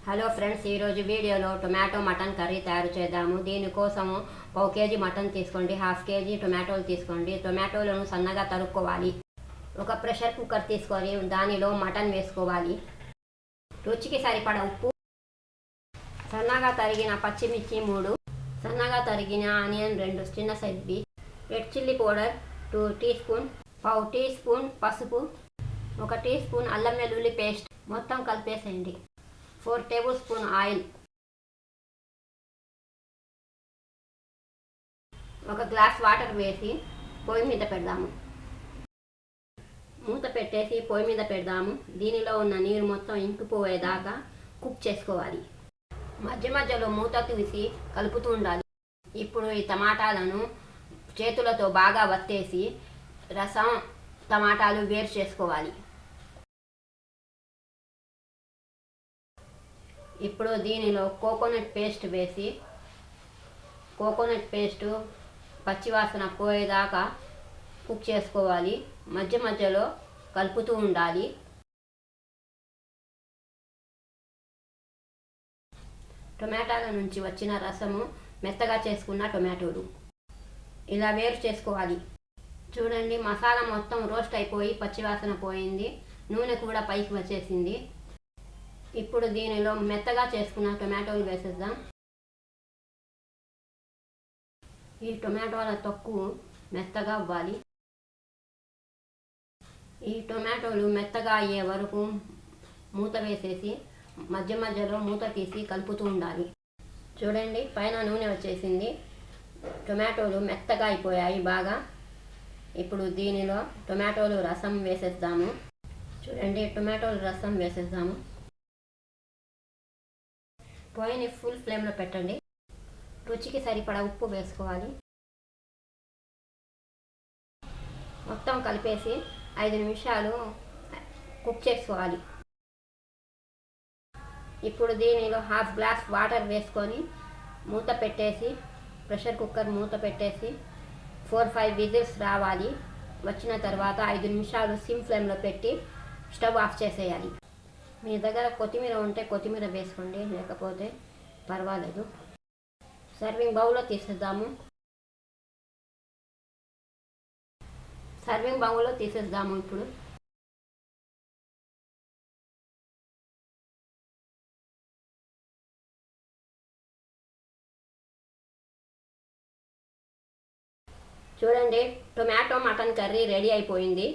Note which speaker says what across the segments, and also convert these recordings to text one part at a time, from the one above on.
Speaker 1: Hello friends, ఈరోజు వీడియోలో tomato mutton curry తయారు చేద్దాము. దీనికోసము 1 కేజీ మటన్ తీసుకోండి, 1/2 కేజీ టొమాటోలు తీసుకోండి. టొమాటోలను సన్నగా తరుక్కోవాలి. ఒక ప్రెషర్ కుక్కర్ తీసుకొని దానిలో మటన్ వేసుకోవాలి. రుచికి సరిపడ ఉప్పు, సన్నగా తరిగిన పచ్చిమిర్చి 3, సన్నగా తరిగిన ఆనియన్ 2 చిన్న సైజ్వి, red chilli powder 2 teaspoon, 1/2 teaspoon పసుపు, 1 టీ స్పూన్ అల్లం వెల్లుల్లి పేస్ట్ మొత్తం కలిపేసేయండి. 4 tablespoon oil, 1 glass water వేసి పొయ్యి మీద పెడదాము. మూత పెట్టేసి పొయ్యి మీద పెడదాము. దీనిలో ఉన్న నీరు మొత్తం ఇంకిపోయేదాకా కుక్ చేసుకోవాలి. మధ్య మధ్యలో మూత తీసి కలుపుతూ ఉండాలి. ఇప్పుడు ఈ టమాటాలను చేతులతో బాగా వత్తేసి రసం టమాటాలు వేరు చేసుకోవాలి. ఇప్పుడు దీనిలో కోకోనట్ పేస్ట్ వేసి కోకోనట్ పేస్టు పచ్చివాసన పోయేదాకా కుక్ చేసుకోవాలి. మధ్య మధ్యలో కలుపుతూ ఉండాలి. టొమాటోల నుంచి వచ్చిన రసము మెత్తగా చేసుకున్న టొమాటోలు ఇలా వేరు చేసుకోవాలి. చూడండి, మసాలా మొత్తం రోస్ట్ అయిపోయి పచ్చివాసన పోయింది, నూనె కూడా పైకి వచ్చేసింది. ఇప్పుడు దీనిలో మెత్తగా చేసుకున్న టొమాటోలు వేసేద్దాం. ఈ టొమాటోల తొక్కు మెత్తగా అవ్వాలి. ఈ టొమాటోలు మెత్తగా అయ్యే వరకు మూత వేసేసి మధ్య మధ్యలో మూత తీసి కలుపుతూ ఉండాలి. చూడండి, పైన నూనె వచ్చేసింది. టొమాటోలు మెత్తగా అయిపోయాయి బాగా. ఇప్పుడు దీనిలో టొమాటోలు రసం వేసేద్దాము. చూడండి, టొమాటోలు రసం వేసేద్దాము. పొయ్యిని ఫుల్ ఫ్లేమ్లో పెట్టండి. రుచికి సరిపడా ఉప్పు వేసుకోవాలి. మొత్తం కలిపేసి 5 నిమిషాలు కుక్ చేసుకోవాలి. ఇప్పుడు దీనిలో 1/2 గ్లాస్ వాటర్ వేసుకొని మూత పెట్టేసి ప్రెషర్ కుక్కర్ మూత పెట్టేసి 4-5 విజిల్స్ రావాలి. వచ్చిన తర్వాత 5 నిమిషాలు సిమ్ ఫ్లేమ్లో పెట్టి స్టవ్ ఆఫ్ చేసేయాలి. మీ దగ్గర కొత్తిమీర ఉంటే కొత్తిమీర వేసుకోండి, లేకపోతే పర్వాలేదు. సర్వింగ్ బౌల్లో తీసేద్దాము. ఇప్పుడు చూడండి, టొమాటో మటన్ కర్రీ రెడీ అయిపోయింది.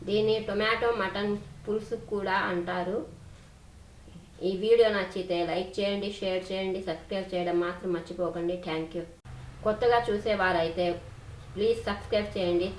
Speaker 1: దీన్ని టొమాటో మటన్ పులుసు కూడా అంటారు. ఈ వీడియో నచ్చితే లైక్ చేయండి, షేర్ చేయండి, సబ్స్క్రైబ్ చేయడం మాత్రం మర్చిపోకండి. Thank you. కొత్తగా చూసేవారైతే ప్లీజ్ సబ్స్క్రైబ్ చేయండి.